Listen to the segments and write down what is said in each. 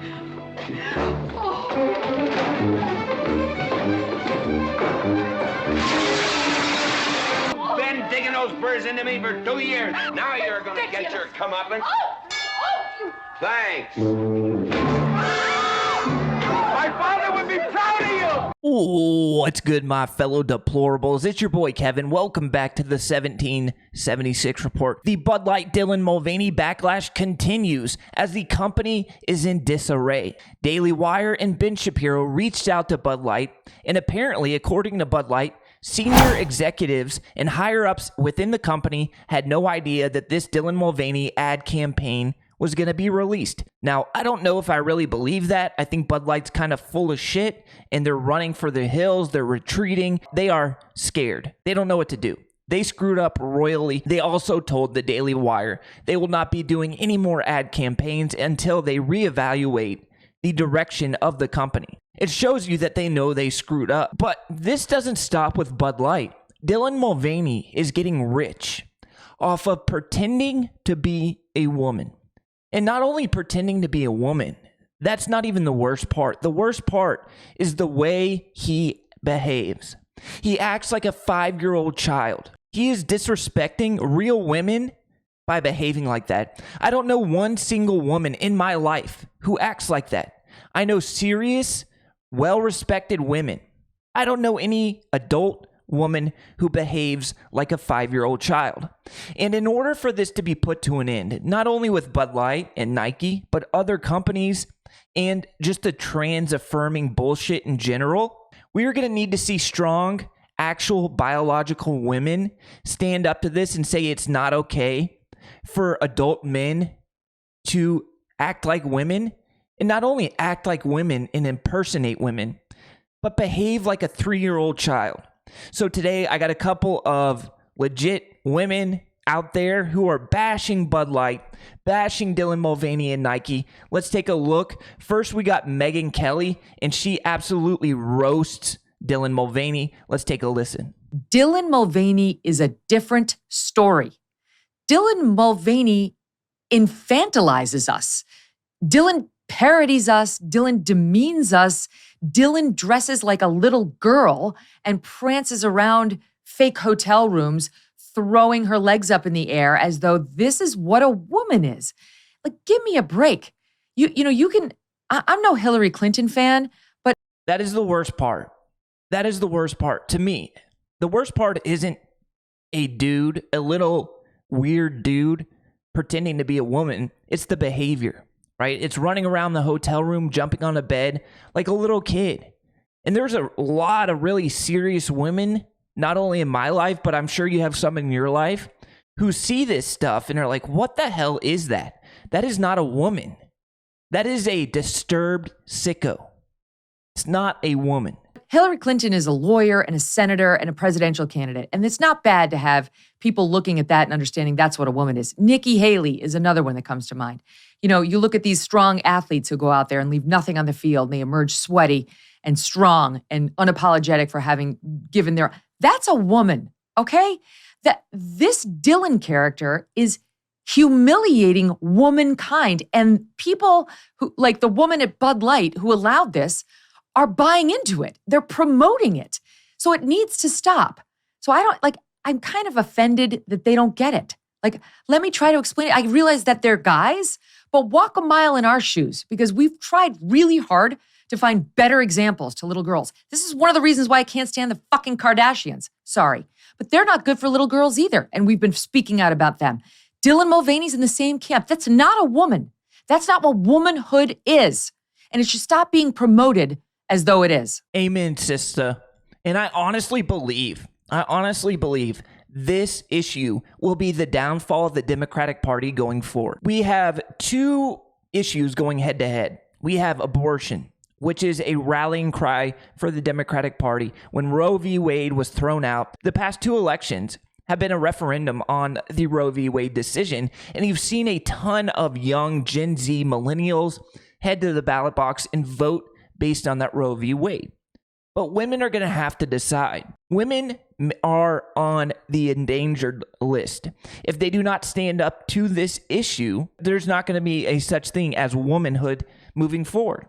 Been digging those burrs into me for 2 years. Now you're gonna get your comeuppance. Thanks. My father would be proud of you. Ooh, what's good, my fellow deplorables? It's your boy Kevin. Welcome back to the 1776 report. The Bud Light Dylan Mulvaney backlash continues as the company is in disarray. Daily Wire and Ben Shapiro reached out to Bud Light, and apparently, according to Bud Light, senior executives and higher-ups within the company had no idea that this Dylan Mulvaney ad campaign was going to be released. Now, I don't know if I really believe that. I think Bud Light's kind of full of shit, and they're running for the hills. They're retreating. They are scared. They don't know what to do. They screwed up royally. They also told the Daily Wire they will not be doing any more ad campaigns until they reevaluate the direction of the company. It shows you that they know they screwed up. But this doesn't stop with Bud Light. Dylan Mulvaney is getting rich off of pretending to be a woman. And not only pretending to be a woman, that's not even the worst part. The worst part is the way he behaves. He acts like a 5-year-old child. He is disrespecting real women by behaving like that. I don't know one single woman in my life who acts like that. I know serious, well-respected women. I don't know any adult woman who behaves like a 5-year-old child. And in order for this to be put to an end, not only with Bud Light and Nike, but other companies and just the trans-affirming bullshit in general, we are going to need to see strong, actual biological women stand up to this and say it's not okay for adult men to act like women, and not only act like women and impersonate women, but behave like a 3-year-old child. So today, I got a couple of legit women out there who are bashing Bud Light, bashing Dylan Mulvaney and Nike. Let's take a look. First, we got Megyn Kelly, and she absolutely roasts Dylan Mulvaney. Let's take a listen. Dylan Mulvaney is a different story. Dylan Mulvaney infantilizes us. Dylan parodies us. Dylan demeans us. Dylan dresses like a little girl and prances around fake hotel rooms, throwing her legs up in the air as though this is what a woman is. Like, give me a break. I'm no Hillary Clinton fan, but that is the worst part. That is the worst part to me. The worst part isn't a dude, a little weird dude pretending to be a woman. It's the behavior. Right? It's running around the hotel room, jumping on a bed like a little kid. And there's a lot of really serious women, not only in my life, but I'm sure you have some in your life, who see this stuff and are like, what the hell is that? That is not a woman. That is a disturbed sicko. It's not a woman. Hillary Clinton is a lawyer and a senator and a presidential candidate. And it's not bad to have people looking at that and understanding that's what a woman is. Nikki Haley is another one that comes to mind. You know, you look at these strong athletes who go out there and leave nothing on the field, and they emerge sweaty and strong and unapologetic for having given their... That's a woman, okay? This Dylan character is humiliating womankind. And people who, like the woman at Bud Light who allowed this, are buying into it. They're promoting it. So it needs to stop. So I'm kind of offended that they don't get it. Like, let me try to explain it. I realize that they're guys, but walk a mile in our shoes, because we've tried really hard to find better examples to little girls. This is one of the reasons why I can't stand the fucking Kardashians. Sorry. But they're not good for little girls either. And we've been speaking out about them. Dylan Mulvaney's in the same camp. That's not a woman. That's not what womanhood is. And it should stop being promoted as though it is. Amen, sister. And I honestly believe this issue will be the downfall of the Democratic Party going forward. We have two issues going head to head. We have abortion, which is a rallying cry for the Democratic Party. When Roe v. Wade was thrown out, the past two elections have been a referendum on the Roe v. Wade decision, and you've seen a ton of young Gen Z millennials head to the ballot box and vote based on that Roe v. Wade. But women are going to have to decide. Women are on the endangered list. If they do not stand up to this issue, there's not going to be a such thing as womanhood moving forward.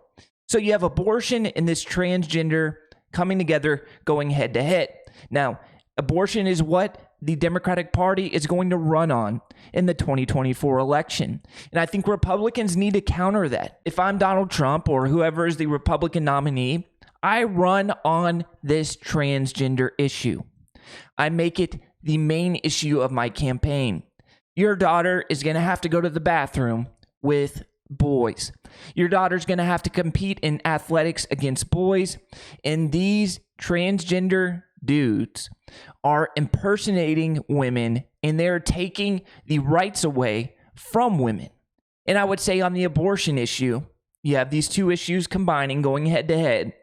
So you have abortion and this transgender coming together, going head to head. Now, abortion is what the Democratic Party is going to run on in the 2024 election. And I think Republicans need to counter that. If I'm Donald Trump or whoever is the Republican nominee, I run on this transgender issue. I make it the main issue of my campaign. Your daughter is going to have to go to the bathroom with boys. Your daughter's going to have to compete in athletics against boys. And these transgender dudes are impersonating women, and they're taking the rights away from women. And I would say on the abortion issue, you have these two issues combining, going head to head.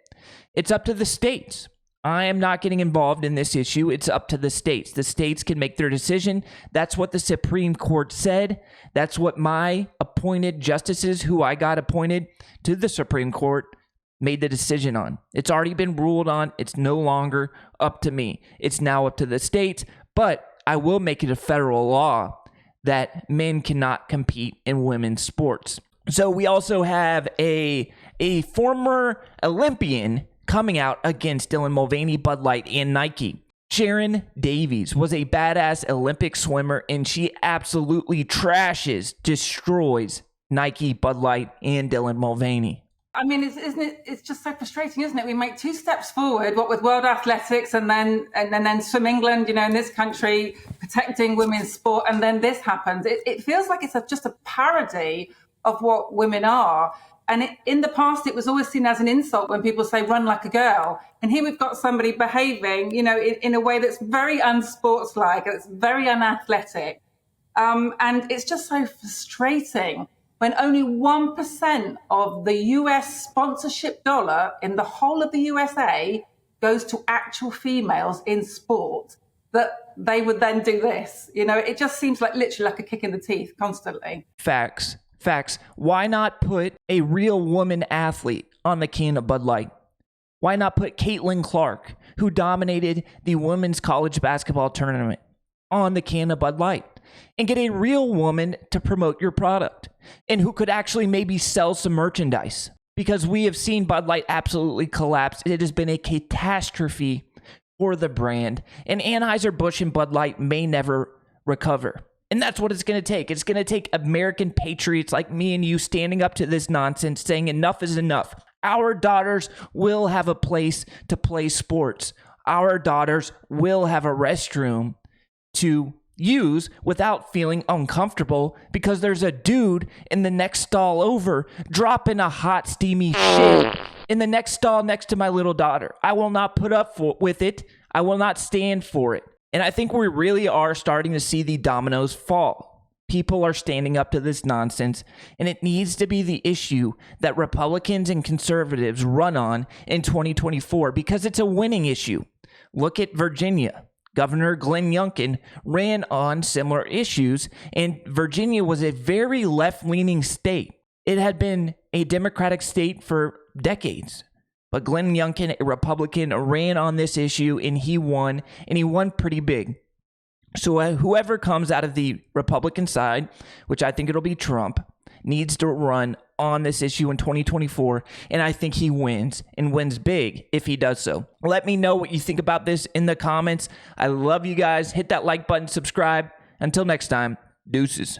It's up to the states. I am not getting involved in this issue. It's up to the states. The states can make their decision. That's what the Supreme Court said. That's what my appointed justices, who I got appointed to the Supreme Court, made the decision on. It's already been ruled on. It's no longer up to me. It's now up to the states, but I will make it a federal law that men cannot compete in women's sports. So we also have a former Olympian coming out against Dylan Mulvaney, Bud Light, and Nike. Sharon Davies was a badass Olympic swimmer, and she absolutely destroys Nike, Bud Light, and Dylan Mulvaney. I mean, it's just so frustrating, isn't it? We make two steps forward, what with World Athletics and then Swim England, in this country, protecting women's sport, and then this happens. It feels like it's just a parody of what women are. And in the past, it was always seen as an insult when people say, run like a girl. And here we've got somebody behaving, in a way that's very unsportslike, it's very unathletic. And it's just so frustrating when only 1% of the US sponsorship dollar in the whole of the USA goes to actual females in sport, that they would then do this. It just seems like literally like a kick in the teeth constantly. Facts. Why not put a real woman athlete on the can of Bud Light? Why not put Caitlin Clark, who dominated the women's college basketball tournament, on the can of Bud Light? And get a real woman to promote your product, and who could actually maybe sell some merchandise. Because we have seen Bud Light absolutely collapse. It has been a catastrophe for the brand. And Anheuser-Busch and Bud Light may never recover. And that's what it's going to take. It's going to take American patriots like me and you standing up to this nonsense, saying enough is enough. Our daughters will have a place to play sports. Our daughters will have a restroom to use without feeling uncomfortable because there's a dude in the next stall over dropping a hot, steamy shit in the next stall next to my little daughter. I will not put up with it. I will not stand for it. And I think we really are starting to see the dominoes fall. People are standing up to this nonsense, and it needs to be the issue that Republicans and conservatives run on in 2024 because it's a winning issue. Look at Virginia. Governor Glenn Youngkin ran on similar issues, and Virginia was a very left-leaning state. It had been a Democratic state for decades. But Glenn Youngkin, a Republican, ran on this issue, and he won pretty big. So whoever comes out of the Republican side, which I think it'll be Trump, needs to run on this issue in 2024, and I think he wins, and wins big if he does so. Let me know what you think about this in the comments. I love you guys. Hit that like button, subscribe. Until next time, deuces.